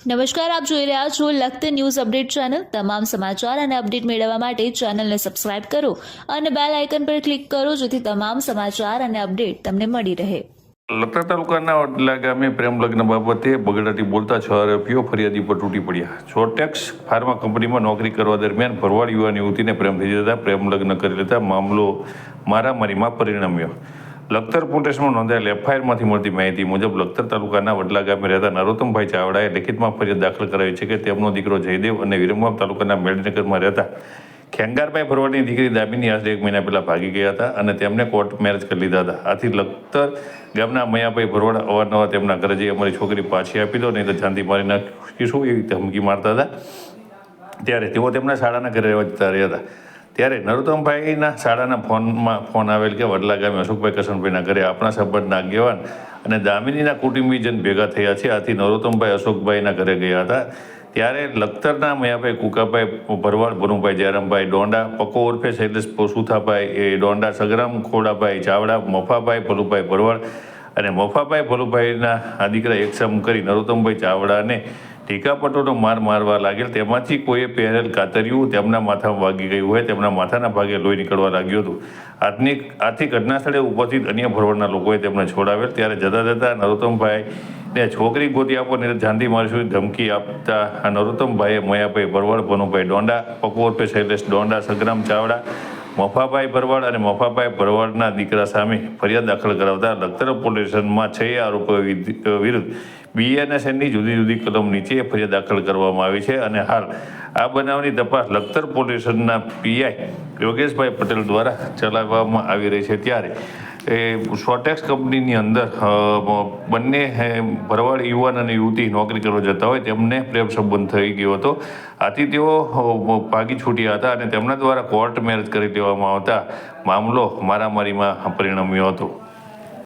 નમસ્કાર, આપ જોઈ રહ્યા છો લખત ન્યૂઝ અપડેટ ચેનલ। તમામ સમાચાર અને અપડેટ મેળવવા માટે ચેનલને સબસ્ક્રાઇબ કરો અને બેલ આઇકન પર ક્લિક કરો જેથી તમામ સમાચાર અને અપડેટ તમને મળી રહે। લખતર તાલુકાના વડલા ગામે પ્રેમ લગ્ન બાબતે બગડાટી બોલતા 6 આરોપીઓ ફરિયાદી પર તૂટી પડ્યા। છોટેક્સ ફાર્મા કંપનીમાં નોકરી કરવા દરમિયાન ભરવાડ યુવાન યુવતીને પ્રેમ થઈ જતા પ્રેમ લગ્ન કરી લેતા મામલો મારામારીમાં પરિણમ્યો। લખતર પોલીસમાં નોંધાયેલ એફઆઈઆરમાંથી મળતી માહિતી મુજબ લખતર તાલુકાના વડલા ગામે રહેતા નરોત્તમભાઈ ચાવડાએ લેખિતમાં ફરિયાદ દાખલ કરાવી છે કે તેમનો દીકરો જયદેવ અને વિરમગામ તાલુકાના મેળનગરમાં રહેતા ખેંગારભાઈ ભરવાડની દીકરી દામિની આશરે 1 મહિના પહેલાં ભાગી ગયા હતા અને તેમને કોર્ટ મેરેજ કરી લીધા હતા। આથી લખતર ગામના મયાભાઈ ભરવાડ અવારનવાર તેમના ઘરે જઈ અમારી છોકરી પાછી આપી દો, નહીં તો જાનથી મારી નાખીશું એવી ધમકી મારતા હતા। ત્યારે તેઓ તેમના શાળાના ઘરે રહેવા જતા રહ્યા હતા। ત્યારે નરોત્તમભાઈના શાળાના ફોન આવેલ કે વડલા ગામે અશોકભાઈ કરશનભાઈના ઘરે આપણા સંબંધના આગેવાન અને દામિનીના કુટુંબીજન ભેગા થયા છે। આથી નરોત્તમભાઈ અશોકભાઈના ઘરે ગયા હતા। ત્યારે લખતરના મયાભાઈ કુકાભાઈ ભરવાડ, ભનુભાઈ જયરામભાઈ ડોંડા, પકો ઉર્ફે શૈલેષ સુથાભાઈ એ ડોંડા, સગરામ ખોડાભાઈ ચાવડા, મફાભાઈ ભલુભાઈ ભરવાડ અને મફાભાઈ ભલુભાઈના આ દીકરા એકસમ કરી નરોત્તમભાઈ ચાવડાને ટીકાપટોનો મારવા લાગેલ। તેમાંથી કોઈએ પહેરેલ કાતરિયું તેમના માથામાં વાગી ગયું હોય, તેમના માથાના ભાગે લોહી નીકળવા લાગ્યું હતું। આથી ઘટના સ્થળે ઉપસ્થિત અન્ય ભરવાડના લોકોએ તેમને છોડાવેલ। ત્યારે જતા નરોત્તમભાઈને છોકરી ગોતી આપો ને જાનથી મારીશું ધમકી આપતા નરોત્તમભાઈએ મયાભાઈ ભરવાડ, ભનુભાઈ ડોંડા, પકો ઉર્ફે શૈલેષ ડોંડા, સગરામ ચાવડા, મફાભાઈ ભરવાડ અને મફાભાઈ ભરવાડના દીકરા સામે ફરિયાદ દાખલ કરાવતા લખતર પોલીસ સ્ટેશનમાં 6 આરોપીઓ વિરુદ્ધ BNSની જુદી જુદી કલમ નીચે ફરિયાદ દાખલ કરવામાં આવી છે અને હાલ આ બનાવની તપાસ લખતર પોલીસ સ્ટેશનના PI યોગેશભાઈ પટેલ દ્વારા ચલાવવામાં આવી રહી છે। ત્યારે શોટેક્સ કંપનીની અંદર બંને ભરવાડ યુવાન અને યુવતી નોકરી કરવા જતા હોય તેમને પ્રેમ સંબંધ થઈ ગયો હતો। આથી તેઓ ભાગી છૂટ્યા હતા અને તેમના દ્વારા કોર્ટ મેરેજ કરી દેવામાં આવતા મામલો મારામારીમાં પરિણમ્યો હતો।